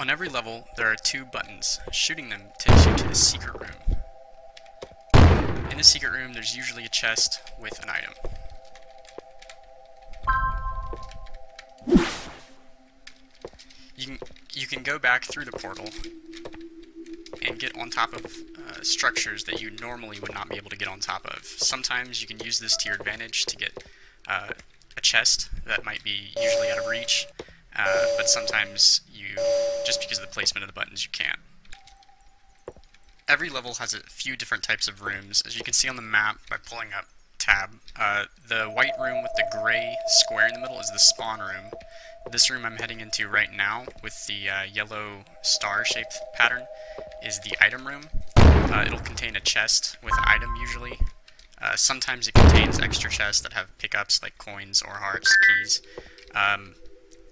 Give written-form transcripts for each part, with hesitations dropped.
On every level, there are two buttons. Shooting them takes you to the secret room. In the secret room, there's usually a chest with an item. You can go back through the portal and get on top of structures that you normally would not be able to get on top of. Sometimes you can use this to your advantage to get a chest that might be usually out of reach, but sometimes just because of the placement of the buttons, you can't. Every level has a few different types of rooms. As you can see on the map by pulling up tab, the white room with the gray square in the middle is the spawn room. This room I'm heading into right now with the yellow star-shaped pattern is the item room. It'll contain a chest with an item usually. Sometimes it contains extra chests that have pickups like coins or hearts, keys.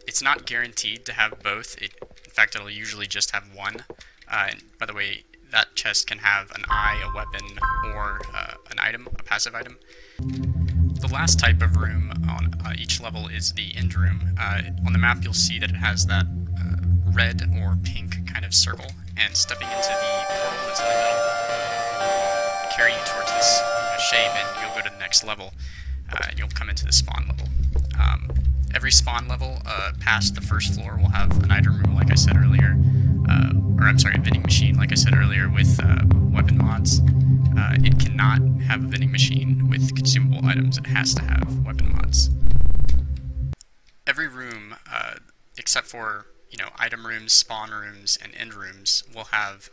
It's not guaranteed to have both. In fact, it'll usually just have one. And by the way, that chest can have an eye, a weapon, or an item, a passive item. The last type of room on each level is the end room. On the map you'll see that it has that red or pink kind of circle, and stepping into the portal that's in the middle will carry you towards this shape, and you'll go to the next level, and you'll come into the spawn level. Every spawn level past the first floor will have an item room, like I said earlier, a vending machine, like I said earlier, with weapon mods. It cannot have a vending machine with consumable items. It has to have weapon mods. Every room, except for item rooms, spawn rooms, and end rooms, will have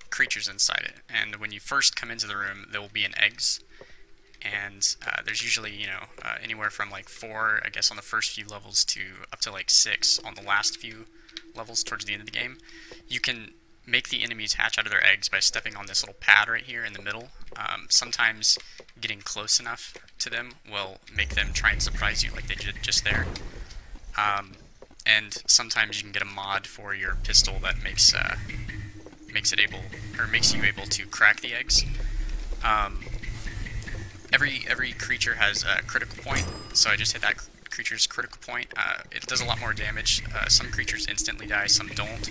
creatures inside it. And when you first come into the room, there will be an eggs. And there's usually, anywhere from like 4, I guess, on the first few levels to up to like 6 on the last few levels towards the end of the game. You can make the enemies hatch out of their eggs by stepping on this little pad right here in the middle. Sometimes getting close enough to them will make them try and surprise you like they did just there. And sometimes you can get a mod for your pistol that makes you able to crack the eggs. Every creature has a critical point, so I just hit that creature's critical point. It does a lot more damage. Some creatures instantly die, some don't.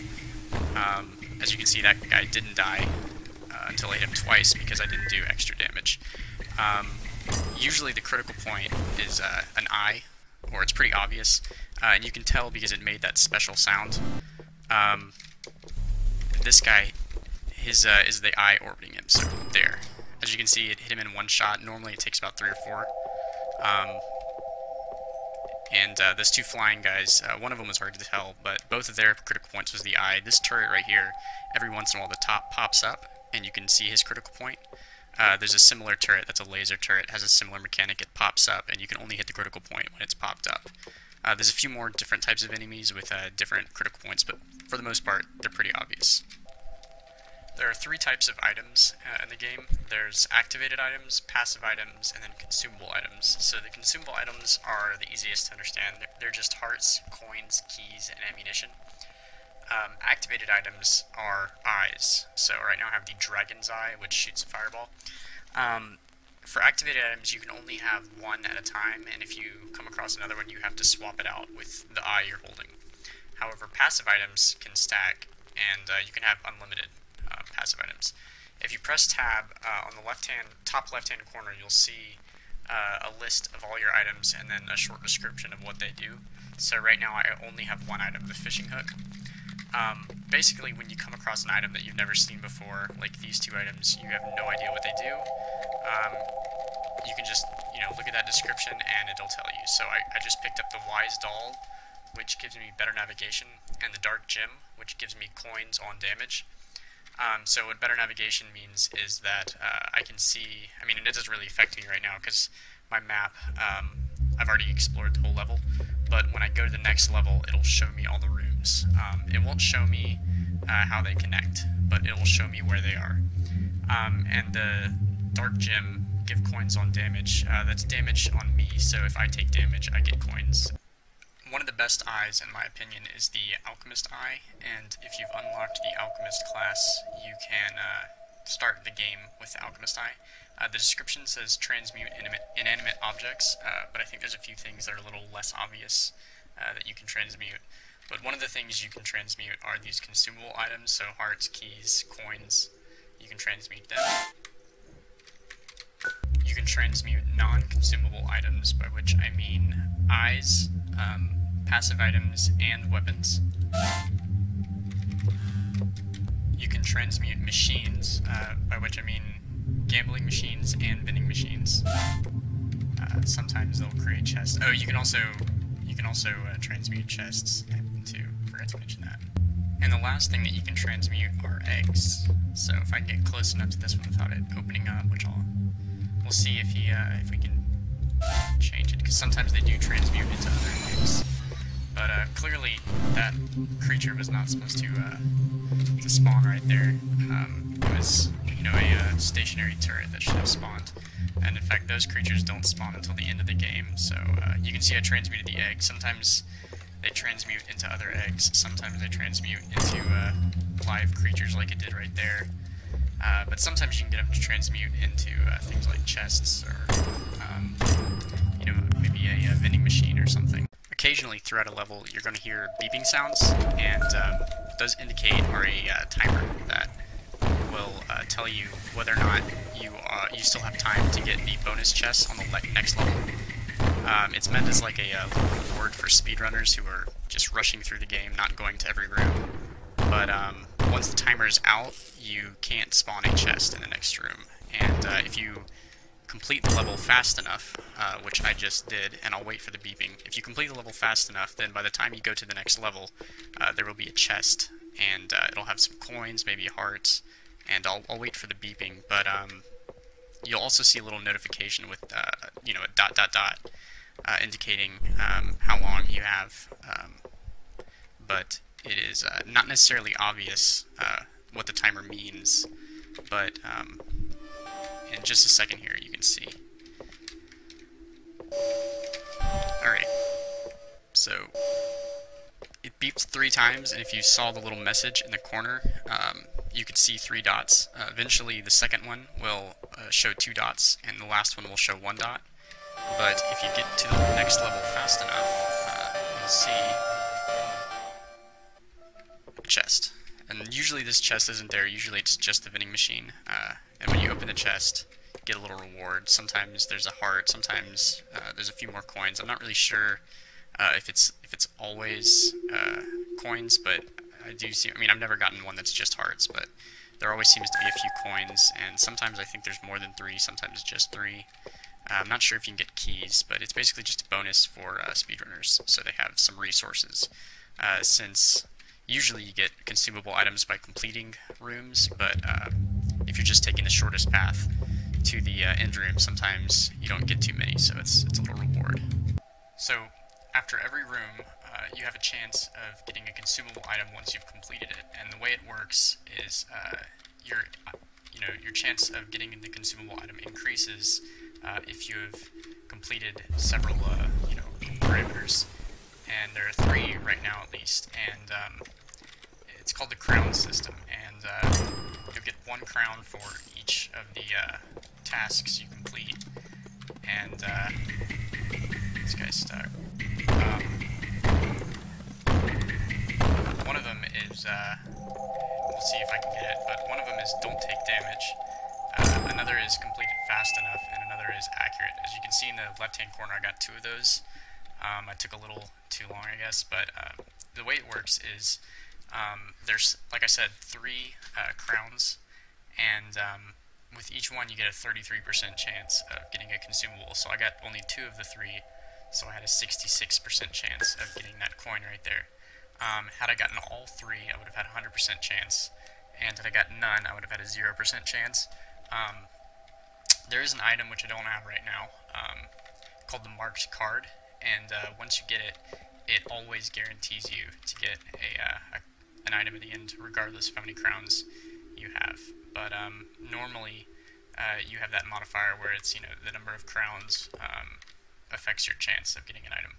As you can see, that guy didn't die until I hit him twice because I didn't do extra damage. Usually the critical point is an eye, or it's pretty obvious, and you can tell because it made that special sound. This guy, is the eye orbiting him, so there. As you can see, it hit him in one shot. Normally it takes about 3 or 4. Those two flying guys, one of them was hard to tell, but both of their critical points was the eye. This turret right here, every once in a while the top pops up, and you can see his critical point. There's a similar turret that's a laser turret, has a similar mechanic. It pops up, and you can only hit the critical point when it's popped up. There's a few more different types of enemies with different critical points, but for the most part, they're pretty obvious. There are 3 types of items in the game. There's activated items, passive items, and then consumable items. So the consumable items are the easiest to understand. They're just hearts, coins, keys, and ammunition. Activated items are eyes. So right now I have the dragon's eye, which shoots a fireball. For activated items, you can only have one at a time, and if you come across another one, you have to swap it out with the eye you're holding. However, passive items can stack, and you can have unlimited passive items. If you press tab on the top left-hand corner, you'll see a list of all your items and then a short description of what they do. So right now I only have one item, the fishing hook. Basically, when you come across an item that you've never seen before, like these 2 items, you have no idea what they do. You can just look at that description and it'll tell you. So I just picked up the wise doll, which gives me better navigation, and the dark gem, which gives me coins on damage. So what better navigation means is that I can see, it doesn't really affect me right now because my map, I've already explored the whole level, but when I go to the next level, it'll show me all the rooms. It won't show me how they connect, but it will show me where they are. And the dark gem give coins on damage. That's damage on me, so if I take damage, I get coins. One of the best eyes, in my opinion, is the Alchemist Eye, and if you've unlocked the Alchemist class, you can start the game with the Alchemist Eye. The description says transmute inanimate objects, but I think there's a few things that are a little less obvious that you can transmute. But one of the things you can transmute are these consumable items, so hearts, keys, coins. You can transmute them. You can transmute non-consumable items, by which I mean eyes, passive items, and weapons. You can transmute machines, by which I mean gambling machines and vending machines. Sometimes they'll create chests. Oh, you can also transmute chests too. Forgot to mention that. And the last thing that you can transmute are eggs. So if I can get close enough to this one without it opening up, which we'll see if we can change it, because sometimes they do transmute into other eggs. But clearly that creature was not supposed to spawn right there. It was, you know, a stationary turret that should have spawned. And in fact, those creatures don't spawn until the end of the game. So you can see I transmuted the egg. Sometimes they transmute into other eggs. Sometimes they transmute into live creatures like it did right there. But sometimes you can get them to transmute into things like chests or, you know, maybe a vending machine or something. Occasionally throughout a level, you're going to hear beeping sounds, and what those indicate are a timer that will tell you whether or not you still have time to get the bonus chests on the next level. It's meant as like a reward for speedrunners who are just rushing through the game, not going to every room. But once the timer is out, you can't spawn a chest in the next room. And if you complete the level fast enough, which I just did, and I'll wait for the beeping. If you complete the level fast enough, then by the time you go to the next level, there will be a chest, and it'll have some coins, maybe hearts, and I'll wait for the beeping. But you'll also see a little notification with, you know, a dot dot dot, indicating how long you have. But it is not necessarily obvious what the timer means, but in just a second here you can see. Alright, so it beeps 3 times, and if you saw the little message in the corner, you could see 3 dots. Eventually the second one will show 2 dots, and the last one will show 1 dot. But if you get to the next level fast enough, you'll see a chest. And usually this chest isn't there, usually it's just the vending machine. And when you open the chest, you get a little reward. Sometimes there's a heart, sometimes there's a few more coins. I'm not really sure if it's always coins, but I do see, I mean, I've never gotten one that's just hearts, but there always seems to be a few coins, and sometimes I think there's more than 3, sometimes just 3. I'm not sure if you can get keys, but it's basically just a bonus for speedrunners, so they have some resources. Since usually you get consumable items by completing rooms, but if you're just taking the shortest path to the end room, sometimes you don't get too many, so it's a little reward. So after every room, you have a chance of getting a consumable item once you've completed it, and the way it works is your chance of getting the consumable item increases if you have completed several parameters, and there are 3 right now at least, and it's called the crown system, and you'll get 1 crown for each of the tasks you complete, and this guy's stuck. One of them is, we'll see if I can get it, but one of them is don't take damage, another is completed fast enough, and another is accurate. As you can see in the left-hand corner, I got 2 of those. I took a little too long, I guess, but the way it works is there's, like I said, 3 crowns, and with each one you get a 33% chance of getting a consumable. So I got only 2 of the 3, so I had a 66% chance of getting that coin right there. Had I gotten all 3, I would have had a 100% chance, and had I gotten none, I would have had a 0% chance. There is an item which I don't have right now, called the marked card, and once you get it, it always guarantees you to get an item at the end, regardless of how many crowns you have. But normally, you have that modifier where it's, you know, the number of crowns affects your chance of getting an item.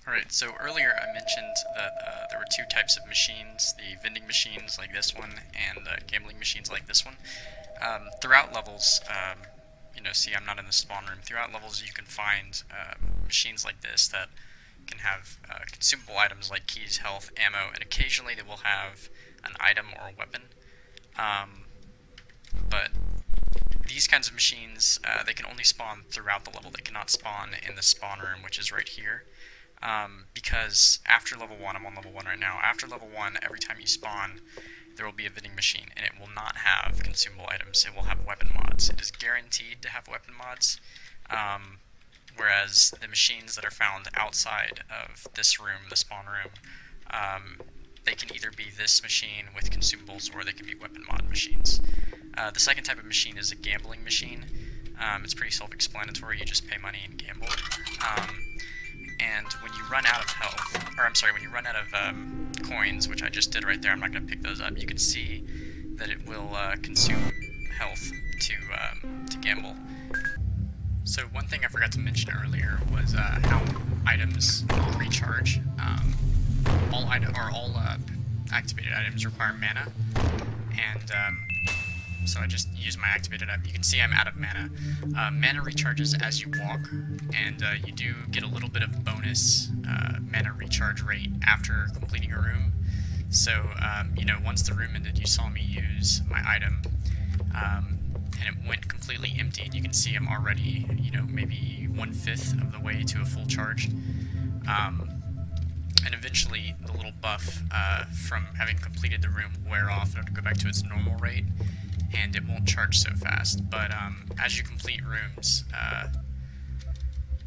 Alright, so earlier I mentioned that there were 2 types of machines, the vending machines like this one, and the gambling machines like this one. Throughout levels, see I'm not in the spawn room, throughout levels you can find machines like this that can have consumable items like keys, health, ammo, and occasionally they will have an item or a weapon. But these kinds of machines, they can only spawn throughout the level. They cannot spawn in the spawn room, which is right here. Because after level 1, I'm on level 1 right now, after level 1, every time you spawn, there will be a vending machine, and it will not have consumable items. It will have weapon mods. It is guaranteed to have weapon mods, whereas the machines that are found outside of this room, the spawn room, they can either be this machine with consumables, or they can be weapon mod machines. The second type of machine is a gambling machine. It's pretty self-explanatory. You just pay money and gamble. And when you run out of health, or I'm sorry, when you run out of coins, which I just did right there, I'm not going to pick those up, you can see that it will consume health to gamble. So one thing I forgot to mention earlier was how items recharge. All activated items require mana, and so I just use my activated item. You can see I'm out of mana. Mana recharges as you walk, and you do get a little bit of bonus mana recharge rate after completing a room. So, you know, once the room ended, you saw me use my item, and it went completely empty, and you can see I'm already, you know, maybe 1/5 of the way to a full charge. And eventually the little buff from having completed the room will wear off, and it'll go back to its normal rate, and it won't charge so fast. But as you complete rooms,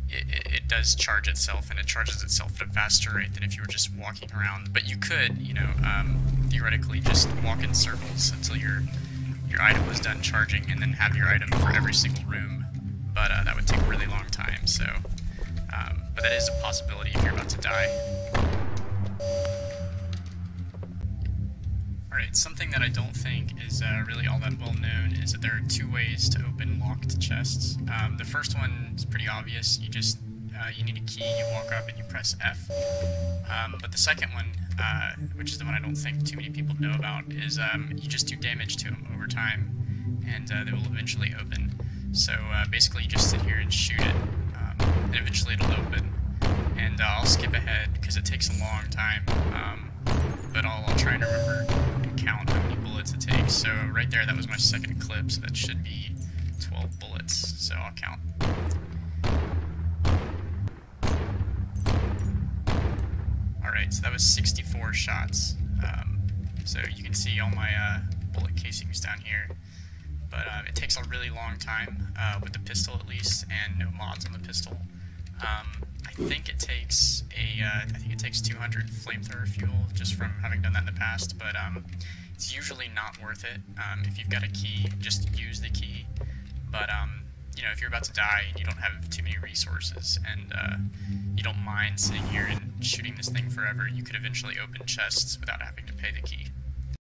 it does charge itself, and it charges itself at a faster rate than if you were just walking around. But you could, you know, theoretically just walk in circles until your item was done charging, and then have your item for every single room. But that would take a really long time, so... but that is a possibility if you're about to die. Alright, something that I don't think is really all that well known is that there are 2 ways to open locked chests. The first one is pretty obvious. You just, you need a key, you walk up and you press F. But the second one, which is the one I don't think too many people know about, is you just do damage to them over time, and they will eventually open. So basically you just sit here and shoot it, and eventually it'll open. And I'll skip ahead because it takes a long time, but I'll try and remember and count how many bullets it takes. So right there, that was my second clip, so that should be 12 bullets, so I'll count. Alright, so that was 64 shots. So you can see all my bullet casings down here. But it takes a really long time, with the pistol at least, and no mods on the pistol. I think it takes 200 flamethrower fuel, just from having done that in the past, but it's usually not worth it. If you've got a key, just use the key. But you know, if you're about to die and you don't have too many resources, and you don't mind sitting here and shooting this thing forever, you could eventually open chests without having to pay the key.